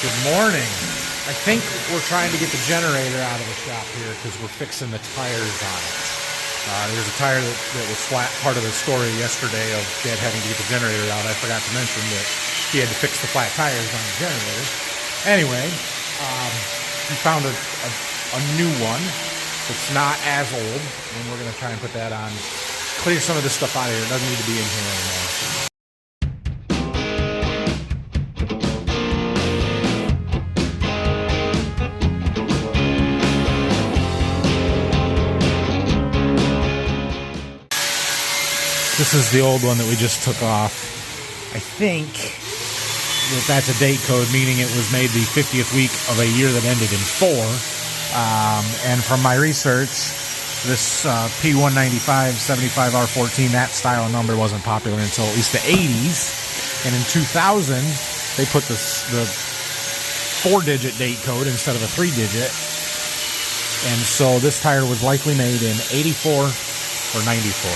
Good morning. I think we're trying to get the generator out of the shop here because we're fixing the tires on it. There's a tire that was flat, part of the story yesterday of Dad having to get the generator out. I forgot to mention that he had to fix the flat tires on the generator. Anyway, we found a new one that's not as old, and we're going to try and put that on. Clear some of this stuff out of here. It doesn't need to be in here anymore. This is the old one that we just took off. I think that that's a date code, meaning it was made the 50th week of a year that ended in 4. And from my research, this P195 75R14, that style of number wasn't popular until at least the 80s. And in 2000, they put the 4-digit date code instead of a 3-digit. And so this tire was likely made in 84 or 94.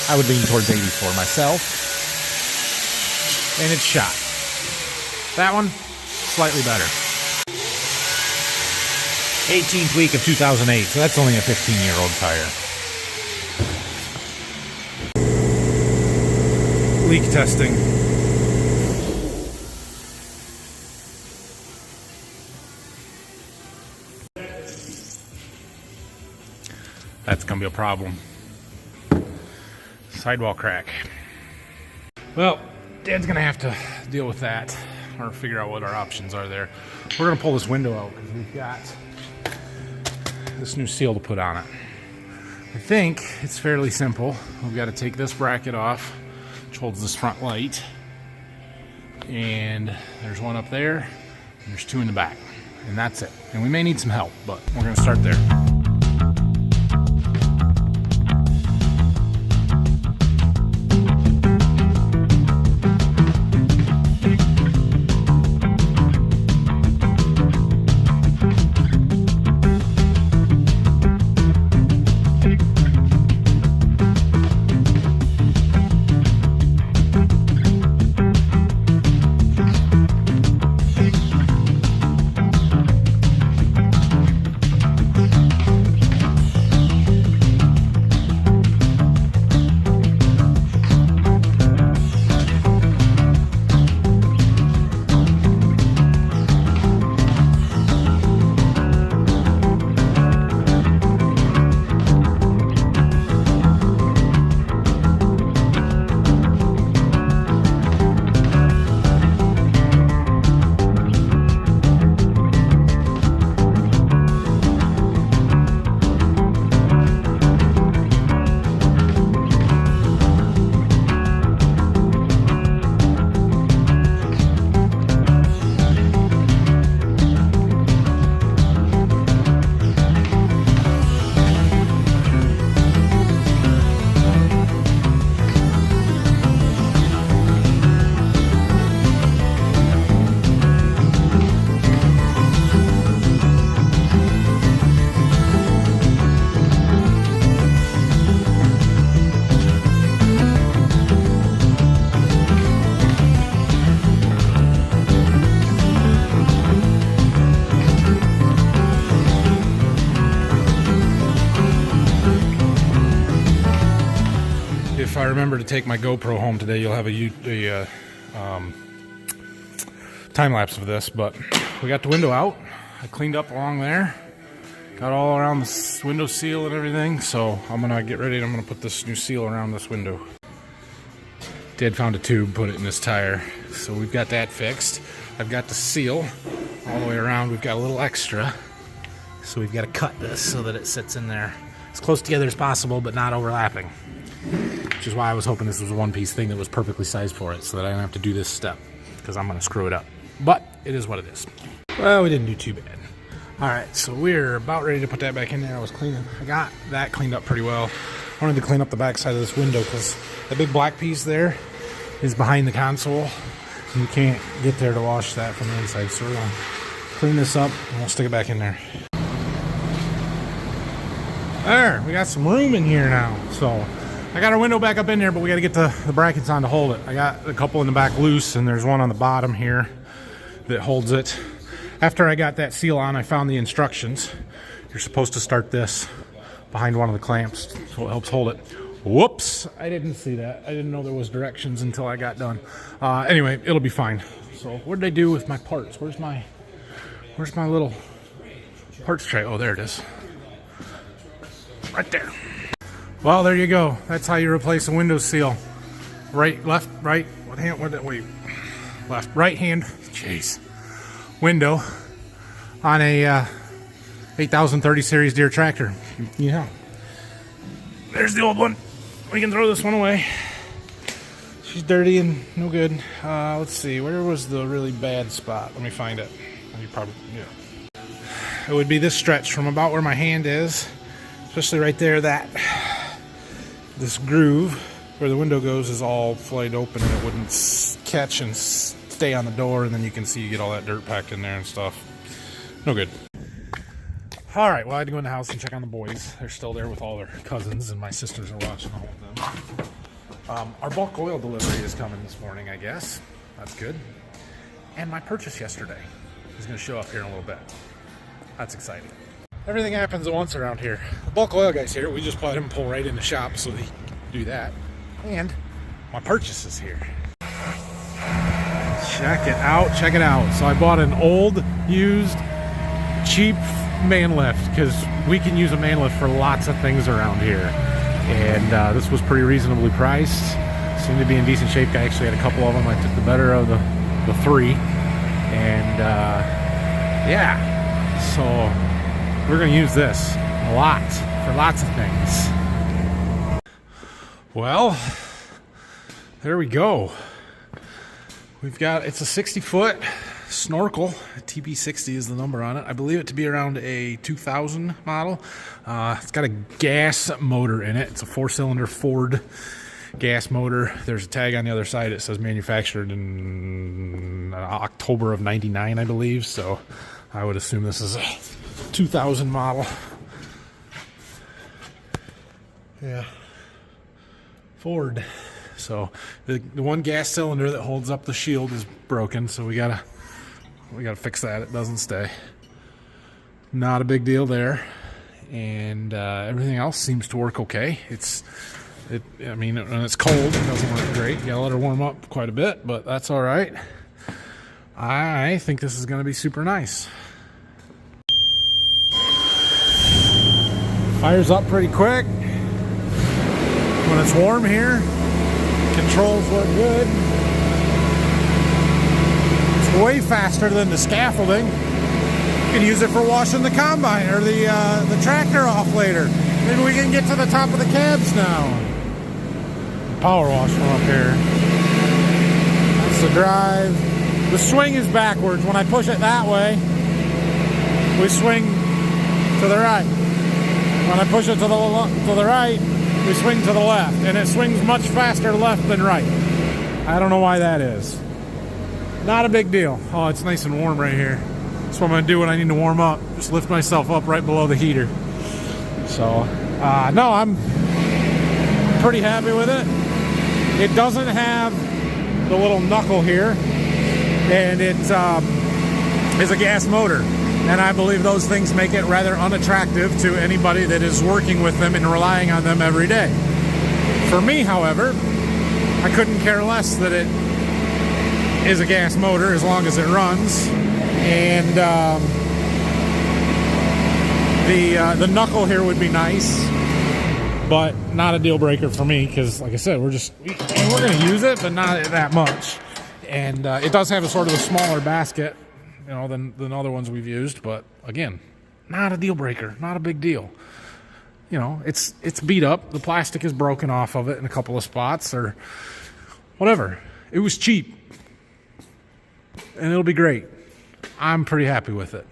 I would lean towards 84 myself. And it's shot. That one, slightly better. 18th week of 2008, so that's only a 15-year-old tire. Leak testing. That's going to be a problem. Sidewall crack. Well, Dad's gonna have to deal with that or figure out what our options are there. We're gonna pull this window out because we've got this new seal to put on it. I think it's fairly simple. We've got to take this bracket off, which holds this front light, and there's one up there, and there's 2 in the back, and that's it. And we may need some help, but we're gonna start there. If I remember to take my GoPro home today, you'll have a time lapse of this, but we got the window out. I cleaned up along there, got all around the window seal and everything, so I'm gonna get ready and I'm gonna put this new seal around this window. Dad found a tube, put it in this tire, so we've got that fixed. I've got the seal all the way around. We've got a little extra, so we've got to cut this so that it sits in there as close together as possible, but not overlapping. Which is why I was hoping this was a one-piece thing that was perfectly sized for it, so that I don't have to do this step, because I'm going to screw it up. But it is what it is. Well, we didn't do too bad. Alright, so we're about ready to put that back in there. I got that cleaned up pretty well. I wanted to clean up the back side of this window, because the big black piece there is behind the console. And you can't get there to wash that from the inside, so we're going to clean this up, and we'll stick it back in there. There, we got some room in here now, so I got our window back up in there, but we got to get the brackets on to hold it. I got a couple in the back loose, and there's one on the bottom here that holds it. After I got that seal on, I found the instructions. You're supposed to start this behind one of the clamps, so it helps hold it. Whoops, I didn't see that. I didn't know there was directions until I got done. Anyway, it'll be fine. So what did I do with my parts? Where's my little parts tray? Oh, there it is. Right there. Well, there you go. That's how you replace a window seal. Right, left, right. What hand? Wait. Left, right hand. Jeez. Window on a 8030 series Deere tractor. Yeah. There's the old one. We can throw this one away. She's dirty and no good. Let's see. Where was the really bad spot? Let me find it. Yeah. It would be this stretch from about where my hand is, especially right there. This groove where the window goes is all flayed open, and it wouldn't catch and stay on the door, and then you can see you get all that dirt packed in there and stuff. No good. All right, well, I had to go in the house and check on the boys. They're still there with all their cousins, and my sisters are watching all of them. Our bulk oil delivery is coming this morning, I guess. That's good. And my purchase yesterday is going to show up here in a little bit. That's exciting. Everything happens at once around here. The bulk oil guy's here. We just let him pull right in the shop so he can do that. And my purchase is here. Check it out. Check it out. So I bought an old, used, cheap man lift, because we can use a man lift for lots of things around here. And this was pretty reasonably priced. Seemed to be in decent shape. I actually had a couple of them. I took the better of the three. And yeah, so we're going to use this a lot for lots of things. Well, there we go. We've got, it's a 60-foot snorkel. TB60 is the number on it. I believe it to be around a 2000 model. It's got a gas motor in it. It's a 4-cylinder Ford gas motor. There's a tag on the other side. It says manufactured in October of '99, I believe. So I would assume this is a 2000 model. Yeah, Ford. So the one gas cylinder that holds up the shield is broken, so we gotta fix that. It doesn't stay. Not a big deal there, and everything else seems to work okay. I mean, when it's cold, it doesn't work great. You gotta let her warm up quite a bit, but that's all right. I think this is gonna be super nice. Fires up pretty quick when it's warm here. Controls work good. It's way faster than the scaffolding. You can use it for washing the combine or the tractor off later. Maybe we can get to the top of the cabs now. Power wash from up here. That's the drive. The swing is backwards. When I push it that way, we swing to the right. When I push it to the right, we swing to the left, and it swings much faster left than right. I don't know why that is. Not a big deal. Oh, it's nice and warm right here. That's what I'm going to do when I need to warm up. Just lift myself up right below the heater. So, no, I'm pretty happy with it. It doesn't have the little knuckle here, and it is a gas motor. And I believe those things make it rather unattractive to anybody that is working with them and relying on them every day. For me, however, I couldn't care less that it is a gas motor as long as it runs. And the knuckle here would be nice, but not a deal breaker for me because, like I said, we're going to use it, but not that much. And it does have a sort of a smaller basket, you know, than other ones we've used, but again, not a deal breaker, not a big deal. You know, it's beat up. The plastic is broken off of it in a couple of spots or whatever. It was cheap, and it'll be great. I'm pretty happy with it.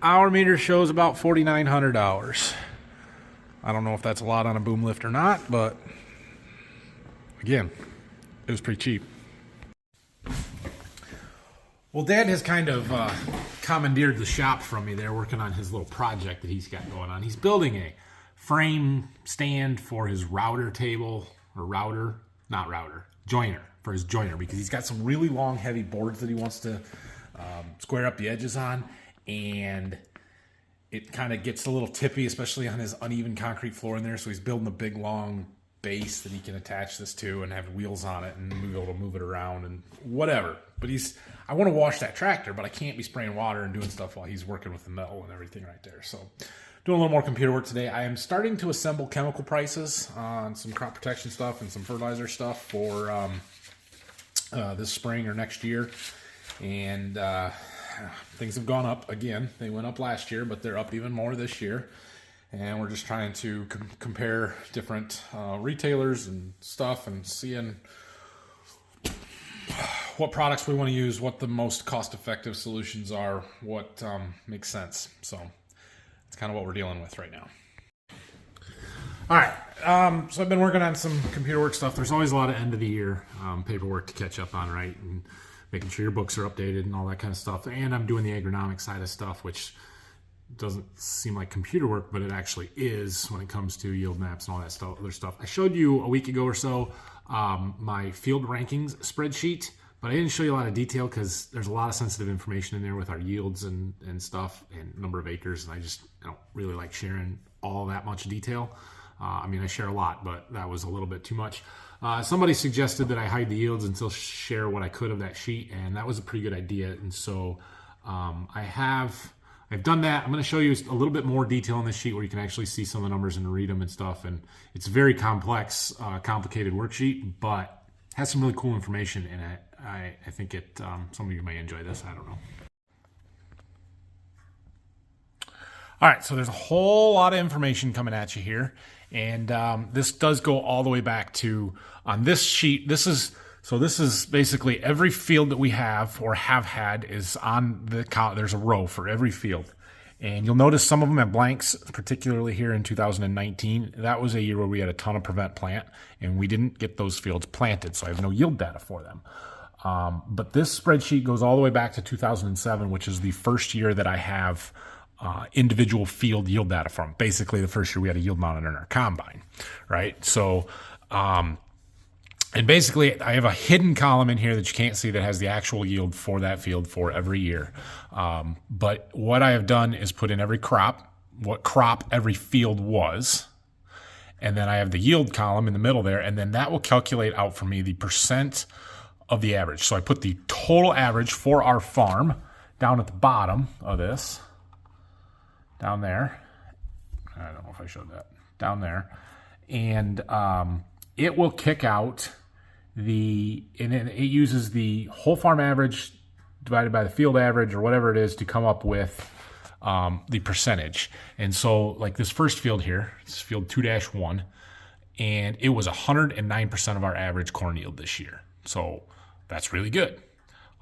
Hour meter shows about $4,900. I don't know if that's a lot on a boom lift or not, but again, it was pretty cheap. Well, Dad has kind of commandeered the shop from me. They're working on his little project that he's got going on. He's building a frame stand for his router table, or joiner. for his joiner, because he's got some really long, heavy boards that he wants to square up the edges on, and it kind of gets a little tippy, especially on his uneven concrete floor in there. So he's building a big, long base that he can attach this to and have wheels on it and be able to move it around and whatever. But I want to wash that tractor, but I can't be spraying water and doing stuff while he's working with the metal and everything right there. So doing a little more computer work today. I am starting to assemble chemical prices on some crop protection stuff and some fertilizer stuff for this spring or next year. And things have gone up again. They went up last year, but they're up even more this year. And we're just trying to compare different retailers and stuff and seeing what products we want to use, what the most cost-effective solutions are, what makes sense. So that's kind of what we're dealing with right now. All right, so I've been working on some computer work stuff. There's always a lot of end-of-the-year paperwork to catch up on, right? And making sure your books are updated and all that kind of stuff. And I'm doing the agronomic side of stuff, which doesn't seem like computer work, but it actually is when it comes to yield maps and all that stuff, other stuff. I showed you a week ago or so my field rankings spreadsheet, but I didn't show you a lot of detail because there's a lot of sensitive information in there with our yields and stuff and number of acres, and I don't really like sharing all that much detail. I mean, I share a lot, but that was a little bit too much. Somebody suggested that I hide the yields and still share what I could of that sheet, and that was a pretty good idea. And so I've done that. I'm going to show you a little bit more detail on this sheet where you can actually see some of the numbers and read them and stuff. And it's a very complex, complicated worksheet, but has some really cool information in it. I think some of you may enjoy this. I don't know. All right, so there's a whole lot of information coming at you here. And this does go all the way back to, on this sheet, this is basically every field that we have or have had is on the column. There's a row for every field. And you'll notice some of them have blanks, particularly here in 2019. That was a year where we had a ton of prevent plant, and we didn't get those fields planted, so I have no yield data for them. But this spreadsheet goes all the way back to 2007, which is the first year that I have individual field yield data from. Basically, the first year we had a yield monitor in our combine, right? So, and basically, I have a hidden column in here that you can't see that has the actual yield for that field for every year. But what I have done is put in every crop, what crop every field was, and then I have the yield column in the middle there, and then that will calculate out for me the percent of the average. So I put the total average for our farm down at the bottom of this, down there. I don't know if I showed that. Down there. And it will kick out and it uses the whole farm average divided by the field average or whatever it is to come up with the percentage. And so like this first field here, it's field 2-1, and it was 109% of our average corn yield this year. So that's really good.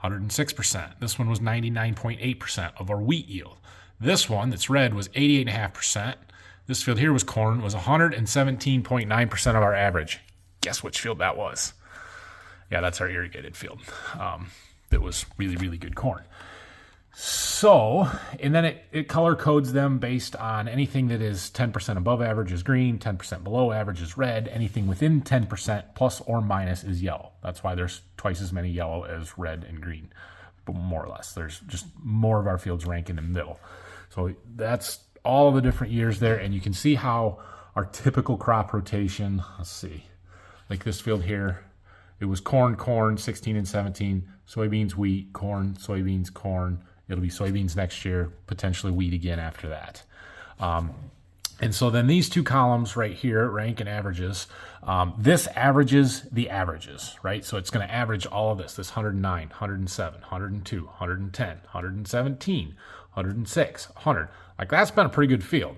106%. This one was 99.8% of our wheat yield. This one that's red was 88.5%. This field here was corn, was 117.9% of our average. Guess which field that was? Yeah, that's our irrigated field. That was really, really good corn. So, and then it color codes them based on anything that is 10% above average is green, 10% below average is red, anything within 10% plus or minus is yellow. That's why there's twice as many yellow as red and green, but more or less. There's just more of our fields rank in the middle. So that's all the different years there, and you can see how our typical crop rotation, let's see, like this field here, it was corn, 16 and 17, soybeans, wheat, corn, soybeans, corn. It'll be soybeans next year, potentially wheat again after that. And so then these two columns right here, rank and averages, this averages the averages, right? So it's going to average all of this 109, 107, 102, 110, 117, 106, 100. Like that's been a pretty good field.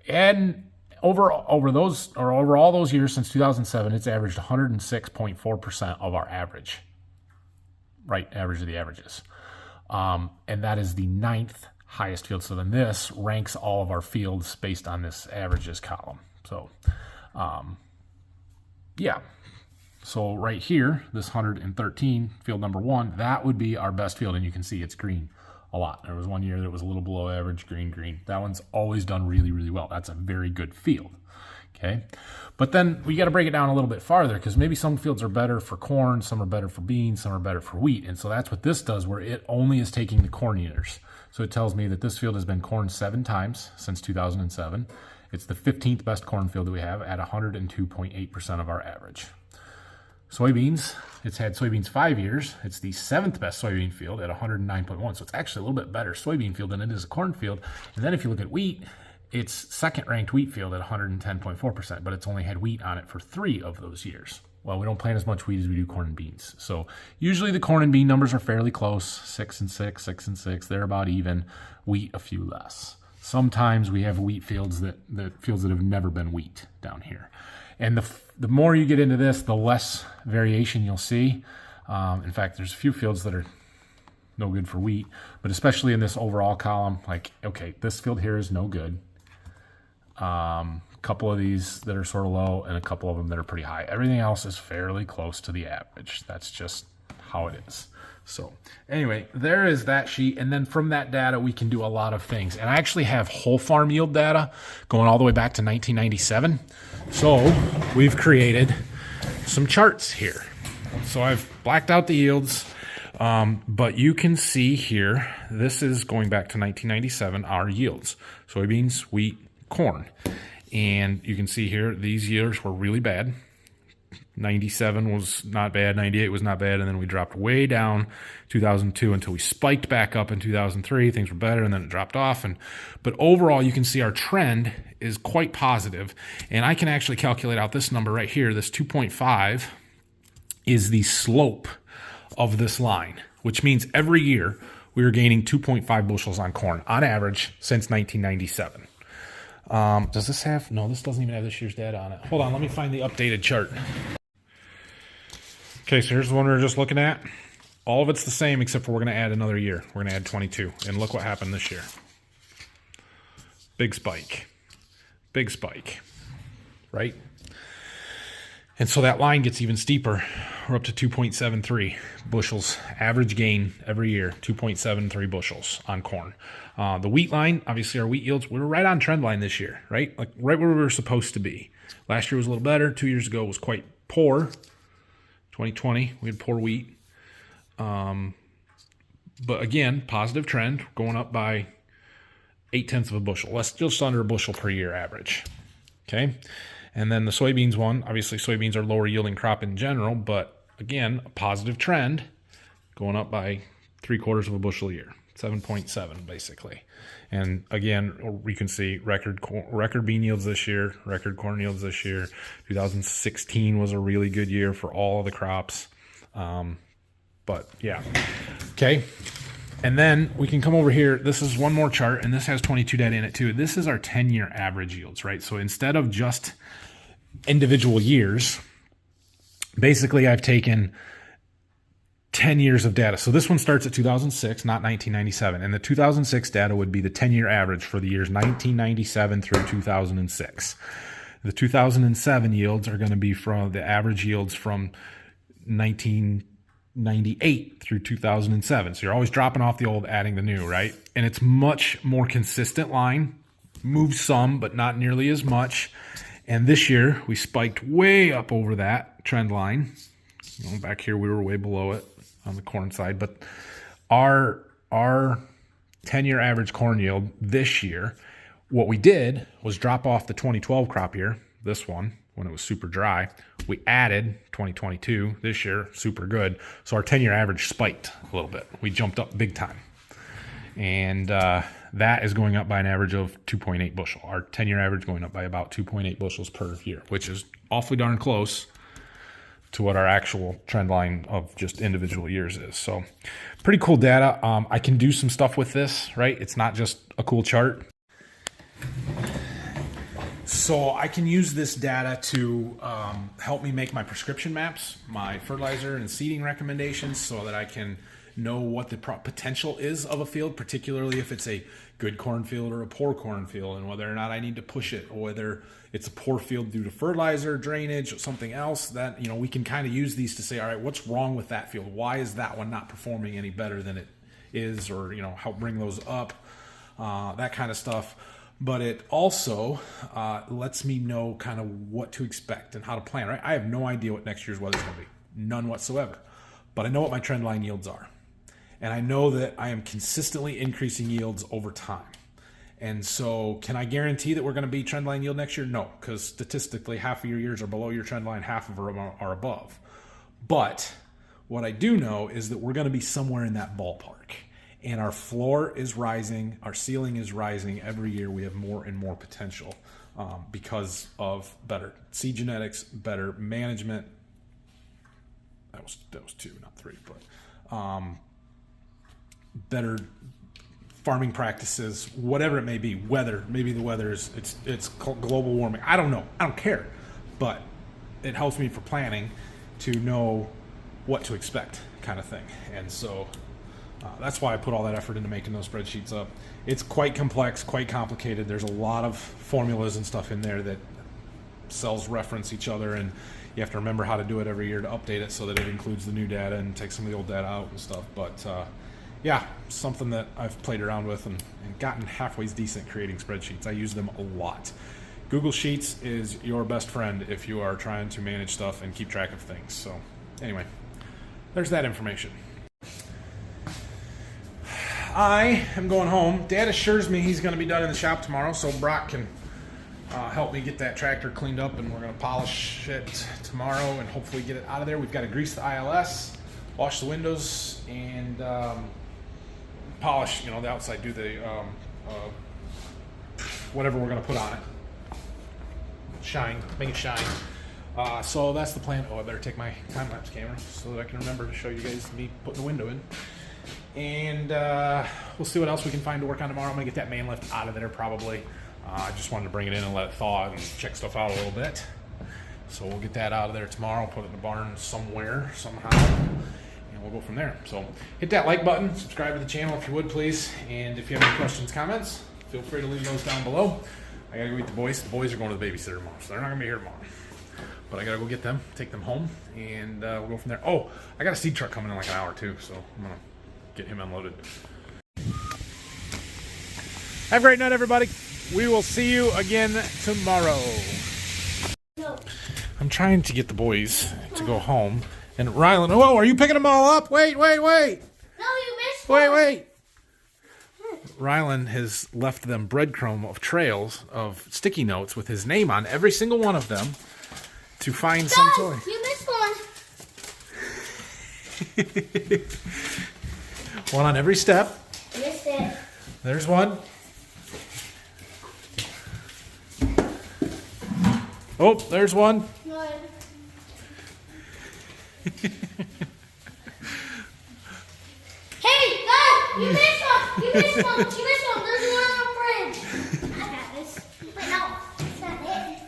And over all those years since 2007, it's averaged 106.4% of our average, right? Average of the averages. And that is the 9th highest field. So then this ranks all of our fields based on this averages column. So, yeah. So right here, this 113, field number 1, that would be our best field. And you can see it's green a lot. There was one year that was a little below average, green. That one's always done really, really well. That's a very good field. Okay, but then we got to break it down a little bit farther because maybe some fields are better for corn, some are better for beans, some are better for wheat. And so that's what this does, where it only is taking the corn years. So it tells me that this field has been corned 7 times since 2007. It's the 15th best corn field that we have at 102.8% of our average. Soybeans, it's had soybeans 5 years. It's the 7th best soybean field at 109.1. So it's actually a little bit better soybean field than it is a corn field. And then if you look at wheat, it's second ranked wheat field at 110.4%, but it's only had wheat on it for 3 of those years. Well, we don't plant as much wheat as we do corn and beans. So usually the corn and bean numbers are fairly close, 6 and 6, 6 and 6. They're about even. Wheat a few less. Sometimes we have wheat fields that have never been wheat down here. And the more you get into this, the less variation you'll see. In fact, there's a few fields that are no good for wheat, but especially in this overall column, like, okay, this field here is no good. Couple of these that are sort of low and a couple of them that are pretty high. Everything else is fairly close to the average. That's just how it is. So anyway, there is that sheet. And then from that data, we can do a lot of things. And I actually have whole farm yield data going all the way back to 1997. So we've created some charts here. So I've blacked out the yields, but you can see here, this is going back to 1997, our yields. Soybeans, wheat, corn. And you can see here, these years were really bad. 97 was not bad, 98 was not bad, and then we dropped way down 2002 until we spiked back up in 2003. Things were better, and then it dropped off. But overall, you can see our trend is quite positive, and I can actually calculate out this number right here. This 2.5 is the slope of this line, which means every year we are gaining 2.5 bushels on corn on average since 1997. Does this have, no, this doesn't even have this year's data on it. Hold on, let me find the updated chart. Okay, so here's the one we were just looking at. All of it's the same except for we're going to add another year. We're going to add 22. And look what happened this year. Big spike. Big spike. Right? And so that line gets even steeper. We're up to 2.73 bushels. Average gain every year, 2.73 bushels on corn. The wheat line, obviously our wheat yields, we were right on trend line this year, right? Like right where we were supposed to be. Last year was a little better. 2 years ago was quite poor. 2020, we had poor wheat. But again, positive trend, going up by 0.8 of a bushel. Less, just under a bushel per year average. Okay. And then the soybeans one, obviously soybeans are lower yielding crop in general, but again, a positive trend, going up by 0.75 of a bushel a year. 7.7 basically. And again, we can see record bean yields this year, record corn yields this year. 2016 was a really good year for all of the crops. But yeah. Okay. And then we can come over here. This is one more chart, and this has 22 data in it too. This is our 10-year average yields, right? So instead of just individual years, basically I've taken 10 years of data. So this one starts at 2006, not 1997. And the 2006 data would be the 10-year average for the years 1997 through 2006. The 2007 yields are going to be from the average yields from 1998 through 2007. So you're always dropping off the old, adding the new, right? And it's much more consistent line. Moves some, but not nearly as much. And this year we spiked way up over that trend line. You know, back here we were way below it on the corn side, but our 10-year average corn yield this year, what we did was drop off the 2012 crop year, this one, when it was super dry. We added 2022 this year, super good. So our 10-year average spiked a little bit. We jumped up big time. And that is going up by an average of 2.8 bushel. Our 10-year average going up by about 2.8 bushels per year, which is awfully darn close to what our actual trend line of just individual years is. So pretty cool data. I can do some stuff with this, right? It's not just a cool chart. So I can use this data to help me make my prescription maps, my fertilizer and seeding recommendations, so that I can know what the potential is of a field, particularly if it's a good cornfield or a poor cornfield, and whether or not I need to push it, or whether it's a poor field due to fertilizer, drainage, or something else. That, you know, we can kind of use these to say, all right, what's wrong with that field? Why is that one not performing any better than it is? Or, you know, help bring those up, that kind of stuff. but it also lets me know kind of what to expect and how to plan, right? I have no idea what next year's weather is going to be. None whatsoever. But I know what my trend line yields are. And I know that I am consistently increasing yields over time. And so can I guarantee that we're going to be trend line yield next year? No, because statistically half of your years are below your trend line, half of them are above. But what I do know is that we're going to be somewhere in that ballpark. And our floor is rising, our ceiling is rising. Every year we have more and more potential because of better seed genetics, better management. That was 2, not 3, but better farming practices, whatever it may be. Weather, maybe the weather is it's global warming. I don't know. I don't care, but it helps me for planning to know what to expect, kind of thing. And so that's why I put all that effort into making those spreadsheets up. It's quite complex, quite complicated. There's a lot of formulas and stuff in there that cells reference each other, and you have to remember how to do it every year to update it so that it includes the new data and take some of the old data out and stuff. But yeah, something that I've played around with and gotten halfway decent creating spreadsheets. I use them a lot. Google Sheets is your best friend if you are trying to manage stuff and keep track of things. So anyway, there's that information. I am going home. Dad assures me he's going to be done in the shop tomorrow, so Brock can help me get that tractor cleaned up, and we're going to polish it tomorrow and hopefully get it out of there. We've got to grease the ILS, wash the windows, and polish, the outside, do the whatever we're going to put on it. Shine, make it shine. So that's the plan. Oh, I better take my time-lapse camera so that I can remember to show you guys me putting the window in. And we'll see what else we can find to work on tomorrow. I'm going to get that main lift out of there probably. I just wanted to bring it in and let it thaw and check stuff out a little bit. So we'll get that out of there tomorrow, put it in the barn somewhere, somehow, and we'll go from there. So hit that like button, subscribe to the channel if you would, please. And if you have any questions, comments, feel free to leave those down below. I got to go get the boys. The boys are going to the babysitter tomorrow, so they're not going to be here tomorrow. But I got to go get them, take them home, and we'll go from there. Oh, I got a seed truck coming in like an hour too, so I'm going to get him unloaded. Have a great night, everybody. We will see you again tomorrow. No. I'm trying to get the boys to go home. And Rylan, oh, are you picking them all up? Wait. No, you missed one. Wait. Rylan has left them breadcrumb of trails of sticky notes with his name on every single one of them to find some toy. You missed one. One on every step. Missed it. There's one. Oh, there's one. No. Hey, guys! You missed one! You missed one! There's one on the fridge! I got this. Wait, no. That's not it.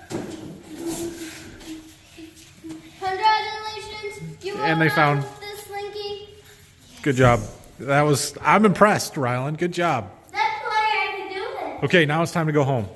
Congratulations! You and they found the slinky. Good job. I'm impressed, Rylan. Good job. That's why I can do this. Okay, now it's time to go home.